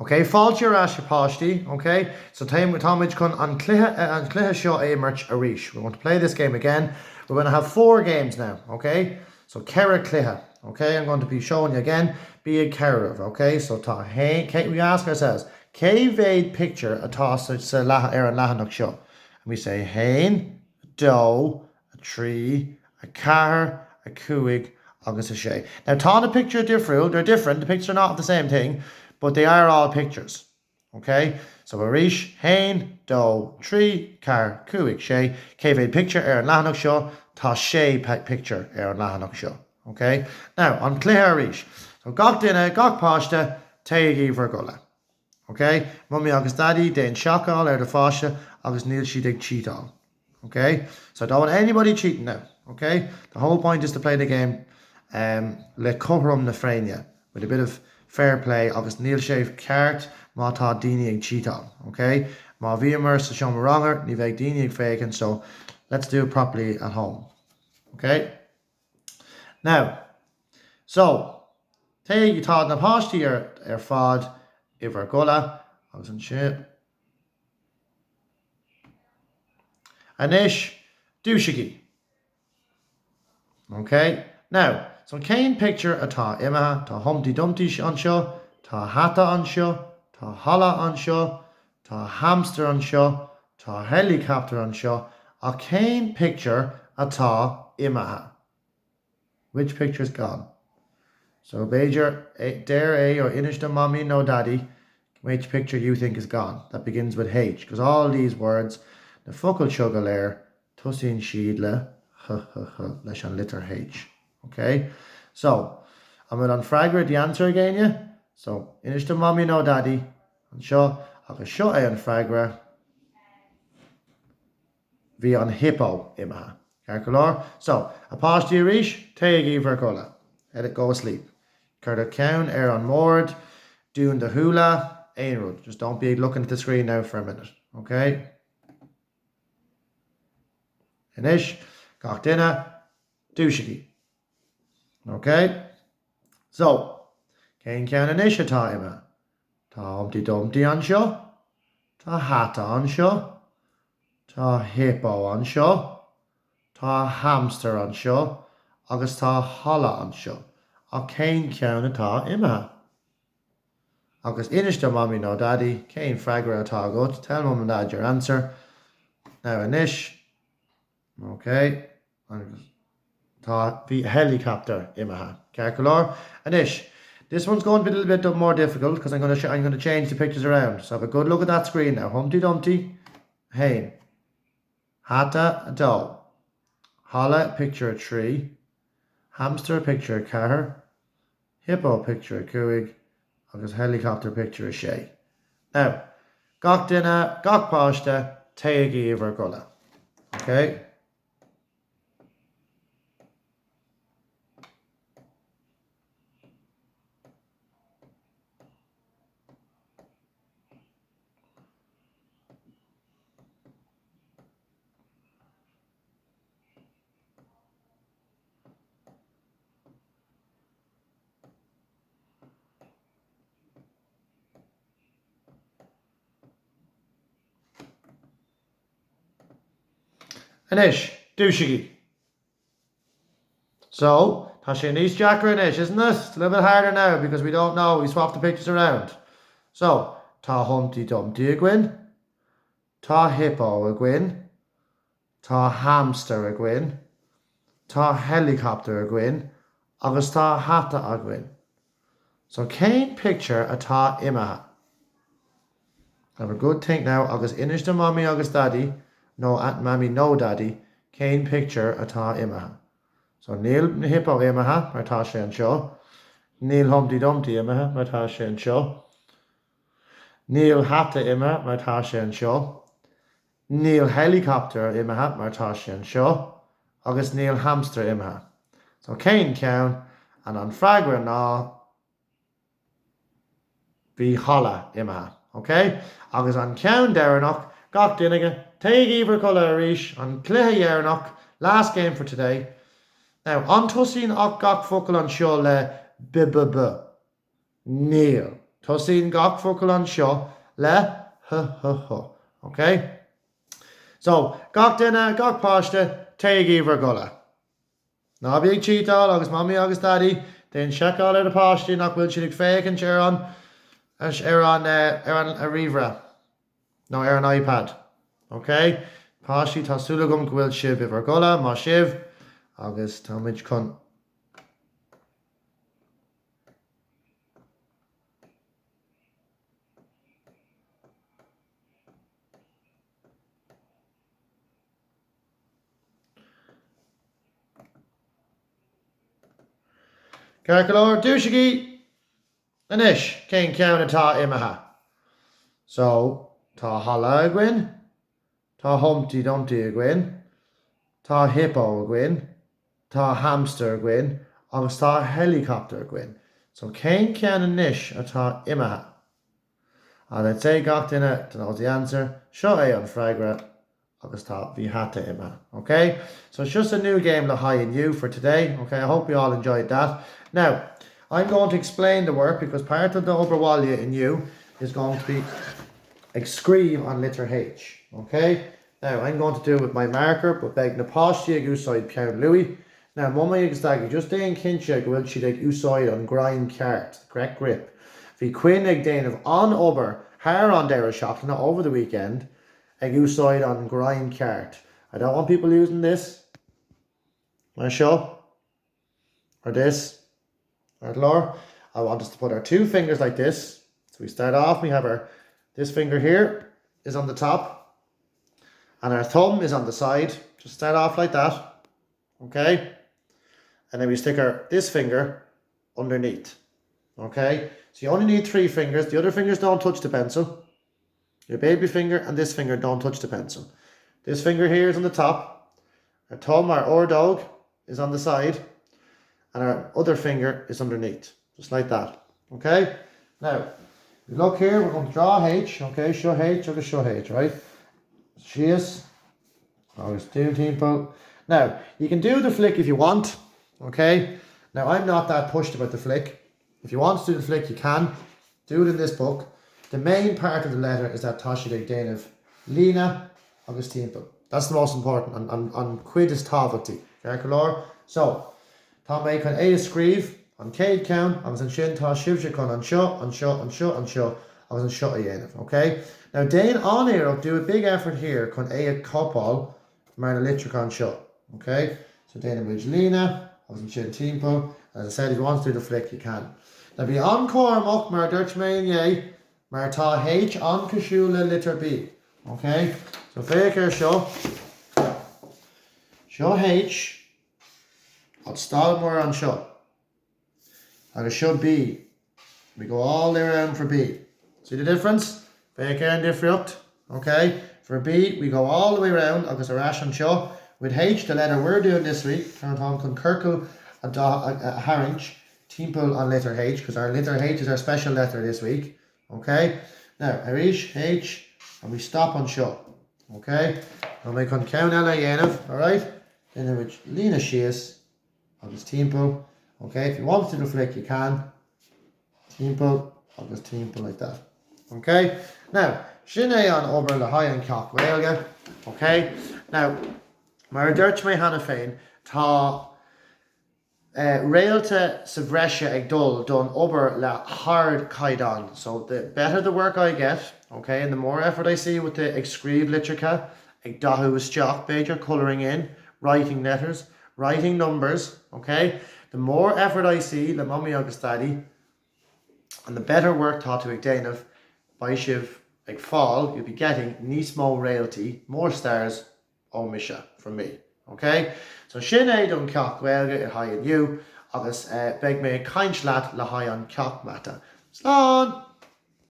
Okay, fáilte ar your páistí, okay? So táimid chun an cluiche seo éimeirt a ríis. We're going to play this game again. We're going to have 4 games now, okay? So ceithre cluiche, okay? I'm going to be showing you again. Be a ceithre, okay? So we ask ourselves, cé bhéad picture atá sa ar an leathanach seo? And we say hain, dó, a tree, a car, a cuaig, agus a sé. Now, tá the picture different. They're different. The pictures are not the same thing, but they are all pictures. Okay? So, Arish, hain, dó, tree, car, cuaig, sé. Cé bhéad picture ar an leathanach seo, tá sé picture ar an leathanach seo. Okay? Now, on cluiche Arish. So, gach duine, gach páiste, taigí ver gula. Okay? Mummy agus daddy, déan seacáil ar the fáiste, agus níl siad ag cheatáil. Okay? So I don't want anybody cheating now. Okay? The whole point is to play the game le cohrum na fréine, with a bit of fair play, agus níl sé ceart má tá daoine ag cheatáil. Okay? Má bhí mar sa seom wronger, ní bheith daoine ag fécinn, so let's do it properly at home. Okay? Now, so taigí tá na páistí ar fad i bhar gula, agus an sin. Anish, dúisigi. Okay, now, so céin picture atá imethe, tá Humpty Dumpty an seo, tá hata an seo, tá hala an seo, tá hamster an seo, tá helicopter an seo, a céin picture atá imethe. Which picture's gone? So Beiger, dare A or Inish the mommy, no daddy, which picture you think is gone? That begins with H, because all these words, the focal chugal air, tusin sheedle, leis an litter H. Okay? So, I'm going to fragger the answer again, yeah? So, Inish the mommy, no daddy. And sure, agus seo an fragger. Bhí an hippo imethe. Carcolor. So, a páistí ríis, taigí ver gula. Let it go asleep. Cur a count ar an mór, doing the hula, aonrúd. Just don't be looking at the screen now for a minute. Okay? Inish, gach duine, dúisigi. Okay? So, céin ceann inish atá imethe? Tá Humpty Dumpty an seo, tá hata an seo, tá hippo an seo, tá hamster an seo, agus tá hala an seo. A céin ceann atá imethe? Agus Inish the mommy no daddy, céin fragger atá agat. Tell mum and dad your answer. Now Inish. Okay. Tá bhí helicopter imethe. Carcolor. Inish. This one's going to be a little bit more difficult because I'm going to change the pictures around. So have a good look at that screen now. Humpty Dumpty, hain. Hata, dó. Hala, picture a tree. Hamster, picture a car. Hippo, picture a cuaig. Agus helicopter, picture a sé. Now, gach duine, gach páiste, taigí ver gula. Okay? Inish, dúisigi. So, tá sé níos jacker Inish, isn't it? It's a little bit harder now because we don't know. We swapped the pictures around. So, tá Humpty Dumpty a gwyn, tá hippo a gwyn, tá hamster a gwyn, tá helicopter a gwyn, agus tá hata a gwyn. So, céin picture atá imethe? Have a good think now. Agus Inish the mommy agus daddy, no aunt mammy no daddy, céin picture atá imethe? So níl na hippo imethe, mar tá sé an seo. Níl Humpty Dumpty imethe, mar tá sé an seo. Níl hata imethe, mar tá sé an seo. Níl helicopter imethe, mar tá sé an seo. Agus níl hamster imethe. So céin ceann, and an fraggra ná bhí hala imethe. Okay? Agus an ceann dearnach, gach duine, taigí ver gula arís, an cluiche dhearnach, last game for today. Now, an tusaín ach gach focail an seo le b. Níl. Tosin gach focal an seo le Okay? So, gach dinner, gach pasta, teigi vergola. Ná bíag cheatáil agus mami agus daddy, den seaáil ar a pastí nach bhfuil siad ag fécinn ar an a rihra. No, ar an iPad. Okay? Pastí tásúla gom go bhfuil sibh i vergola, má sibh, agus táid chun. Carcolor, dúisigi, inis, cén ceann atá imethe. So, tá hala a gcuin, tá Humpty Dumpty a gcuin, tá hippo a gcuin, tá hamster a gcuin, agus tá helicopter a gcuin. So, cén ceann inis atá imethe. And I'd say gach duine to know the answer. Seo é an freigra agus tá bhí hata imethe. Okay? So it's just a new game le high and you for today. Okay, I hope you all enjoyed that. Now, I'm going to explain the work because part of the Oberwallia in you is going to be excreve on letter H. Okay? Now, I'm going to do it with my marker, but beg na páistí ag úsáid Count Louis. Now, mumma ag stag just déan cinse go bhfuil siad ag úsáid an grind cart, the correct grip. Bhí cuin ag déanamh an ober, haar on there a shop, not over the weekend, ag úsáid on grind cart. I don't want people using this. My show. Or this. Or Laura. I want us to put our two fingers like this. So we start off, we have this finger here is on the top. And our thumb is on the side. Just start off like that. Okay? And then we stick this finger underneath. Okay? So you only need 3 fingers. The other fingers don't touch the pencil. Your baby finger and this finger don't touch the pencil. This finger here is on the top. Our thumb, our dog, is on the side. And our other finger is underneath. Just like that. Okay? Now, look here, we're going to draw H. Okay, show H, or show H, right? Shears. Always do tempo. Now, you can do the flick if you want. Okay? Now, I'm not that pushed about the flick. If you want to do the flick, you can. Do it in this book. The main part of the letter is that Tashi Ag Dainov Lena August Tempo. That's the most important. On quid is Tavati. Okay, so, Tá mé chun é scríb an céad count agus an sin tá sibse chun an seo, agus an seo a dhéanamh. Okay? Now, Dane on here, do a big effort here chun é a couple mar na litre an seo. Okay? So Dane with Lena, agus an sin Tempo. As I said, if you want to do the flick, you can. Now, be on cormach mar dúirt mé inné mar tá H an cosúla litre B. Okay? So féicear seo H I'll start more on seo. And it should B. We go all the way around for B. See the difference? Féicear an difriucht. Okay? For B, we go all the way around agus a rash on seo. With H, the letter we're doing this week, Count on Concurcle a Harinch, Temple on letter H, because our letter H is our special letter this week. Okay? Now, Harish, H, and we stop on seo. Okay? And we can count Ella Yenov, alright? Then which Lena Sheas, August Temple. Okay, if you want to do the flick, you can. Temple, August Temple, like that. Okay? Now, Shinné on over the high and cock gaeilge. Okay? Now, mar dúirt mé hana féin, tá réalta sa bhreise ag dul done over le hard caidan. So the better the work I get, okay, and the more effort I see with the excreve litrica, ag dahu isteach, beidir colouring in, writing letters, writing numbers, okay, the more effort I see, le mummy agus daddy, and the better work taught to ag Dainov, by shiv ag fall, you'll be getting níos mó réalty, more stars, ó misha from me. Okay? So sin é don ceach gaeilge I high you, agus beg me kaint leat le high on ceach mata. Slán!